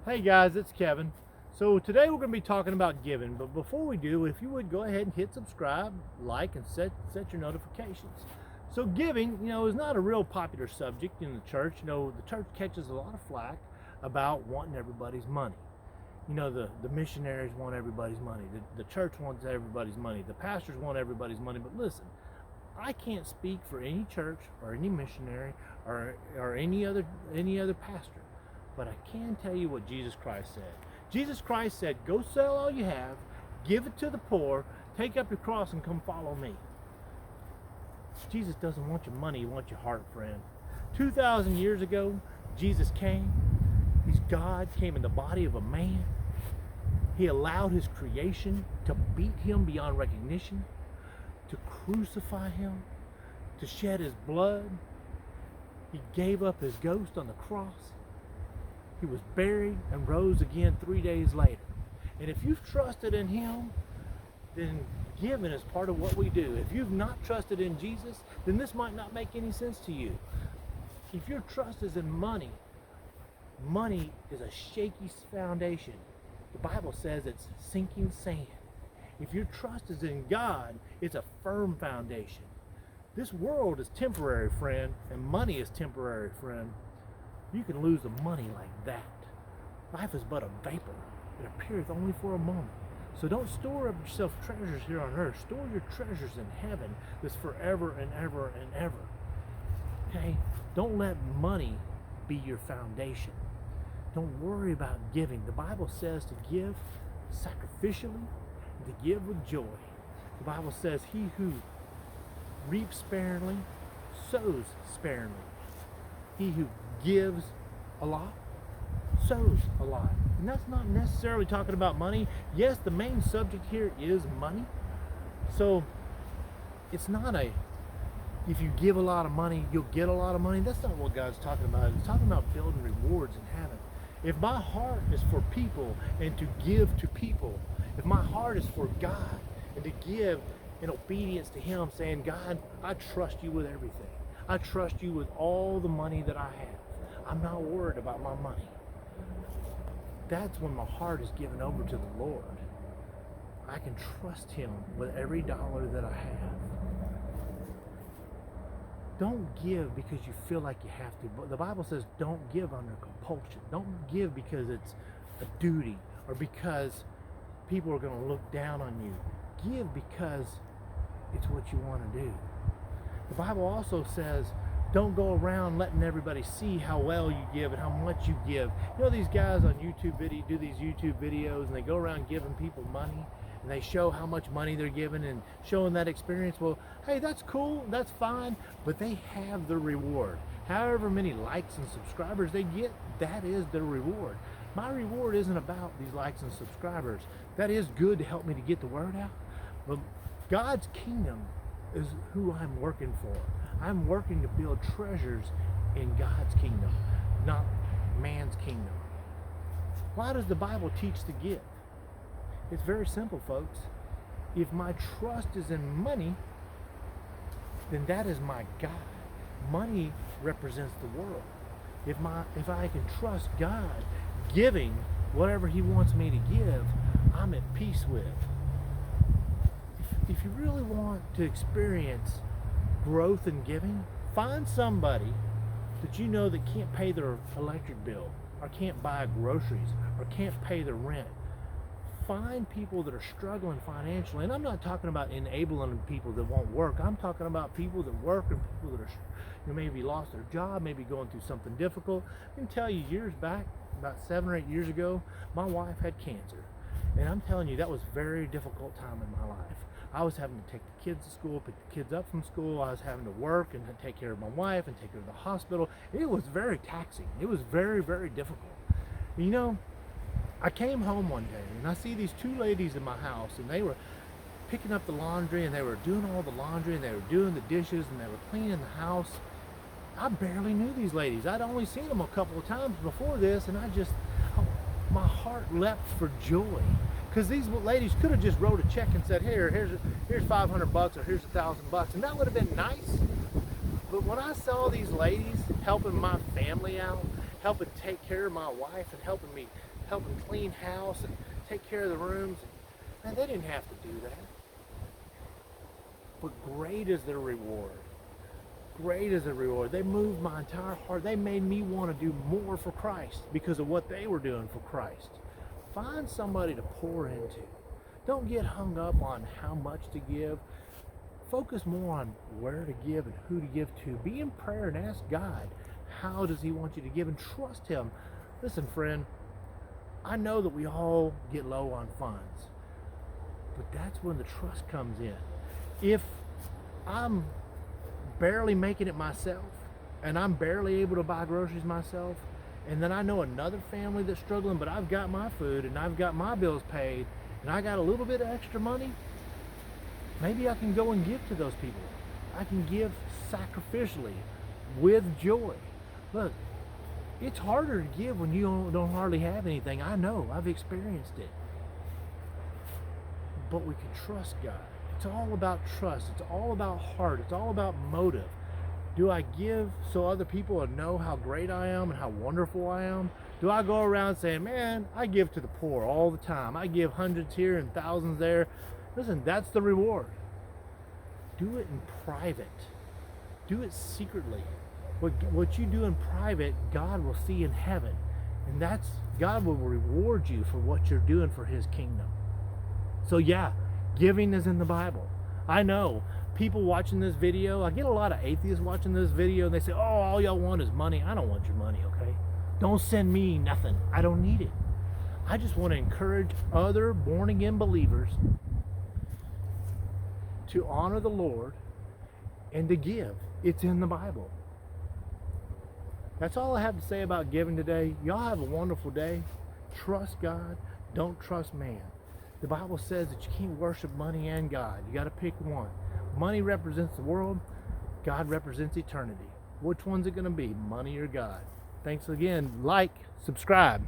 Hey guys, it's Kevin. So today we're going to be talking about giving, but before we do, if you would go ahead and hit subscribe, like, and set your notifications. So giving, is not a real popular subject in the church. The church catches a lot of flack about wanting everybody's money. The missionaries want everybody's money. The church wants everybody's money. The pastors want everybody's money. But listen, I can't speak for any church or any missionary or any other pastor. But I can tell you what Jesus Christ said. Jesus Christ said, go sell all you have, give it to the poor, take up your cross and come follow me. Jesus doesn't want your money, he wants your heart, friend. 2,000 years ago, Jesus came. He's God, came in the body of a man. He allowed his creation to beat him beyond recognition, to crucify him, to shed his blood. He gave up his ghost on the cross. He was buried and rose again 3 days later. And if you've trusted in him, then giving is part of what we do. If you've not trusted in Jesus, then this might not make any sense to you. If your trust is in money, money is a shaky foundation. The Bible says it's sinking sand. If your trust is in God, it's a firm foundation. This world is temporary, friend, and money is temporary, friend. You can lose the money like that. Life is but a vapor. It appeareth only for a moment. So don't store up yourself treasures here on earth. Store your treasures in heaven that's forever and ever and ever. Okay? Don't let money be your foundation. Don't worry about giving. The Bible says to give sacrificially and to give with joy. The Bible says he who reaps sparingly sows sparingly. He who gives a lot sows a lot. And that's not necessarily talking about money. Yes, the main subject here is money. So it's not if you give a lot of money, you'll get a lot of money. That's not what God's talking about. He's talking about building rewards in heaven. If my heart is for people and to give to people, if my heart is for God and to give in obedience to him, saying, God, I trust you with everything. I trust you with all the money that I have. I'm not worried about my money. That's when my heart is given over to the Lord. I can trust him with every dollar that I have. Don't give because you feel like you have to. But the Bible says don't give under compulsion. Don't give because it's a duty or because people are going to look down on you. Give because it's what you want to do. The Bible also says don't go around letting everybody see how well you give and how much you give. These guys on YouTube do these YouTube videos and they go around giving people money and they show how much money they're giving and showing that experience. Well, hey, that's cool, that's fine, but they have the reward. However many likes and subscribers they get, that is their reward. My reward isn't about these likes and subscribers. That is good to help me to get the word out, but God's kingdom is who I'm working for. I'm working to build treasures in God's kingdom, not man's kingdom. Why does the Bible teach to give? It's very simple, folks. If my trust is in money, then that is my God. Money represents the world. If I can trust God giving whatever he wants me to give, I'm at peace with. If you really want to experience growth in giving, find somebody that you know that can't pay their electric bill or can't buy groceries or can't pay their rent. Find people that are struggling financially. And I'm not talking about enabling people that won't work. I'm talking about people that work and people that are maybe lost their job, maybe going through something difficult. I can tell you years back, about 7 or 8 years ago, my wife had cancer. And I'm telling you, that was a very difficult time in my life. I was having to take the kids to school, pick the kids up from school. I was having to work and take care of my wife and take her to the hospital. It was very taxing. It was very, very difficult. I came home one day and I see these two ladies in my house and they were picking up the laundry and they were doing all the laundry and they were doing the dishes and they were cleaning the house. I barely knew these ladies. I'd only seen them a couple of times before this, and my heart leapt for joy. Because these ladies could have just wrote a check and said, here's $500 or here's $1,000, and that would have been nice. But when I saw these ladies helping my family out, helping take care of my wife and helping me help them clean house and take care of the rooms. Man, they didn't have to do that. But great is their reward. Great is the reward. They moved my entire heart. They made me want to do more for Christ because of what they were doing for Christ. Find somebody to pour into. Don't get hung up on how much to give. Focus more on where to give and who to give to. Be in prayer and ask God, how does he want you to give, and trust him. Listen, friend, I know that we all get low on funds, but that's when the trust comes in. If I'm barely making it myself and I'm barely able to buy groceries myself, and then I know another family that's struggling, but I've got my food and I've got my bills paid and I got a little bit of extra money, maybe I can go and give to those people. I can give sacrificially with joy. Look, it's harder to give when you don't hardly have anything. I know, I've experienced it. But we can trust God. It's all about trust. It's all about heart. It's all about motive. Do I give so other people will know how great I am and how wonderful I am? Do I go around saying, man, I give to the poor all the time. I give hundreds here and thousands there. Listen, that's the reward. Do it in private. Do it secretly. What you do in private, God will see in heaven. And God will reward you for what you're doing for his kingdom. So yeah, giving is in the Bible. I know people watching this video, I get a lot of atheists watching this video and they say, oh, all y'all want is money. I don't want your money, okay? Don't send me nothing. I don't need it. I just want to encourage other born-again believers to honor the Lord and to give. It's in the Bible. That's all I have to say about giving today. Y'all have a wonderful day. Trust God. Don't trust man. The Bible says that you can't worship money and God. You got to pick one. Money represents the world. God represents eternity. Which one's it going to be, money or God? Thanks again. Like, subscribe.